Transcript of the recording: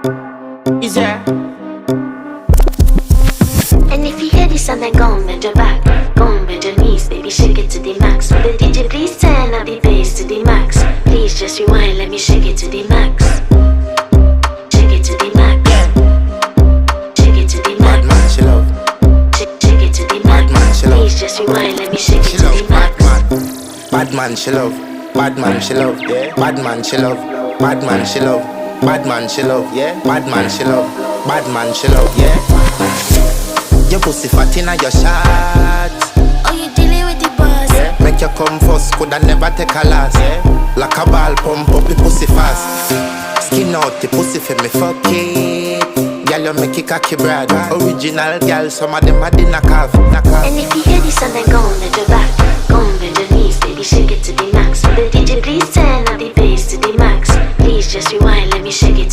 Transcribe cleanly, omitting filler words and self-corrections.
Is there? And if you hear this and then go on bend your back, go on bend your knees, baby, shake it to the max. Will the DJ please turn up the bass to the max? Please just rewind, let me shake it to the max. Shake it to the max. Shake it to the Bad max. man, she love. Shake it to the Bad max. man, she love. Please just rewind, let me shake it She to love. the max. Bad man, she love. Bad man, she love. Yeah. Bad man, she love. Bad man, she love. Bad man, she love. Yeah. Bad man, she love. Bad man, she love. Yeah. Your pussy fat inna your shot. Oh, you dealing with the boss? Yeah. Make you come first, coulda never take a last. Yeah. Like a ball, pump up the pussy fast. Skin out the pussy for me fuck it. Girl, you make it cocky brad. Original girl, some of them a the knock off. And if you hear this and then go on bend your back, go on bend your knees, baby, shake it to the max. Will the DJ please turn up the bass to the max? Please just rewind, let me shake it